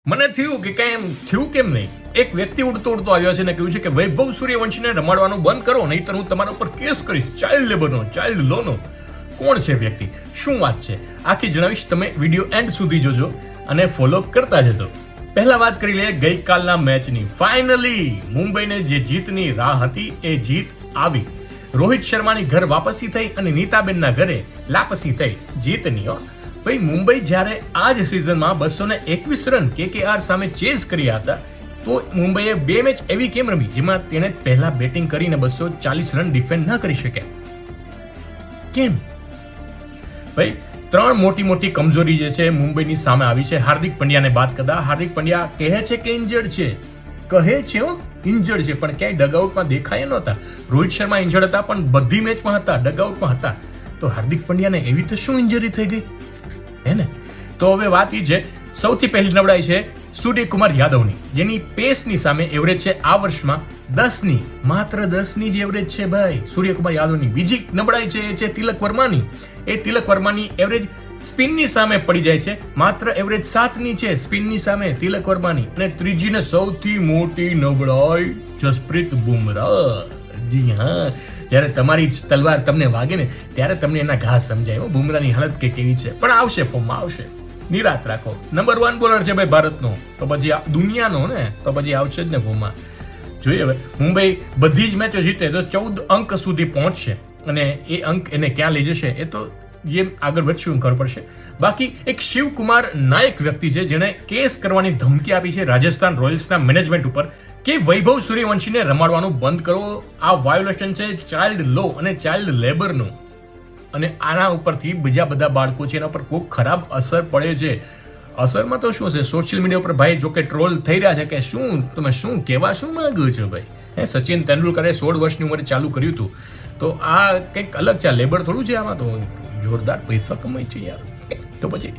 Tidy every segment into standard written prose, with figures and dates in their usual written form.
મને થયું કે કઈ એમ થયું કેમ નહીં. એક વ્યક્તિ ઉડતો ઉડતો આવ્યો છે ને કહ્યું છે કે વૈભવ સૂર્યવંશીને રમાડવાનું બંધ કરો, નહીંતર હું તમારા ઉપર કેસ કરીશ, ચાઇલ્ડ લેબરનો, ચાઇલ્ડ લોનો. કોણ છે વ્યક્તિ, શું વાત છે, આખી જણાવીશ. તમે વિડીયો એન્ડ સુધી જોજો અને ફોલો કરતા જજો. પહેલા વાત કરી લઈએ ગઈકાલના મેચની. ફાઇનલી મુંબઈને જે જીતની રાહ હતી એ જીત આવી. રોહિત શર્માની ઘર વાપસી થઈ અને નીતાબેનના ઘરે લાપસી થઈ જીતની. ભાઈ મુંબઈ જ્યારે આ જ સિઝનમાં 221 રન KKR સામે ચેઝ કર્યા હતા, તો મુંબઈએ 2 મેચ એવી કેમ રમી જેમાં તેણે પહેલા બેટિંગ કરીને 240 રન ડિફેન્ડ ન કરી શકે? કેમ? ભાઈ 3 મોટી કમજોરી જે છે મુંબઈની સામે આવી છે. હાર્દિક પંડ્યાને બાદ કરતા હાર્દિક પંડ્યા કહે છે કે ઇન્જર્ડ છે, કહે છે ઇન્જર્ડ છે, પણ ક્યાંય ડગઆઉટમાં દેખાયા નહોતા. રોહિત શર્મા ઇન્જર્ડ હતા પણ બધી મેચમાં હતા, ડગઆઉટમાં હતા. તો હાર્દિક પંડ્યાને એવી તો શું ઇન્જરી થઈ ગઈ હે ને? તો હવે વાત એ છે, સૌથી પહેલી નબળાઈ છે સૂર્યકુમાર યાદવની, જેની પેસની સામે એવરેજ છે આ વર્ષમાં 10ની, માત્ર 10ની જ એવરેજ છે ભાઈ સૂર્યકુમાર યાદવની. બીજી નબળાઈ છે એ છે તિલક વર્માની. એ તિલક વર્માની એવરેજ સ્પિનની સામે પડી જાય છે, માત્ર એવરેજ 7ની છે સ્પિનની સામે તિલક વર્માની. અને ત્રીજી ને સૌથી મોટી નબળાઈ જસપ્રીત બુમરાહ. જી હા, જ્યારે તમારી જ તલવાર તમને વાગે ને ત્યારે તમને એના ઘા સમજાય. બુમરાહની હાલત કે કેવી છે, પણ આવશે, ફોર્મમાં આવશે, નિરાત રાખો. નંબર 1 બોલર છે ભાઈ ભારતનો, તો પછી દુનિયાનો ને, તો પછી આવશે જ ને ફોર્મમાં. જોઈએ હવે મુંબઈ બધી જ મેચો જીતે તો 14 અંક સુધી પહોંચશે, અને એ અંક એને ક્યાં લઈ જશે એ તો જેમ આગળ વધશું ખબર પડશે. બાકી એક શિવકુમાર નાયક વ્યક્તિ છે જેણે કેસ કરવાની ધમકી આપી છે રાજસ્થાન રોયલ્સના મેનેજમેન્ટ ઉપર કે વૈભવ સૂર્યવંશીને રમાડવાનું બંધ કરો. આ વાયોલેશન છે ચાઇલ્ડ લો અને ચાઇલ્ડ લેબરનું, અને આના ઉપરથી બીજા બધા બાળકો છે એના પર ખૂબ ખરાબ અસર પડે છે. અસરમાં તો શું છે, સોશિયલ મીડિયા ઉપર ભાઈ જોકે ટ્રોલ થઈ રહ્યા છે કે શું તમે શું કહેવા શું માંગો છો ભાઈ. સચિન તેંડુલકરે 16 વર્ષની ઉંમરે ચાલુ કર્યું હતું, તો આ કંઈક અલગ છે, લેબર થોડું છે, આમાં તો જોરદાર પૈસા કમાય છે યાર. તો પછી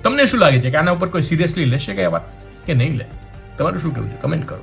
તમને શું લાગે છે કે આના ઉપર કોઈ સિરિયસલી લેશે કે આ વાત કે નહીં લે? તમારું શું કહેવું છે, કમેન્ટ કરો.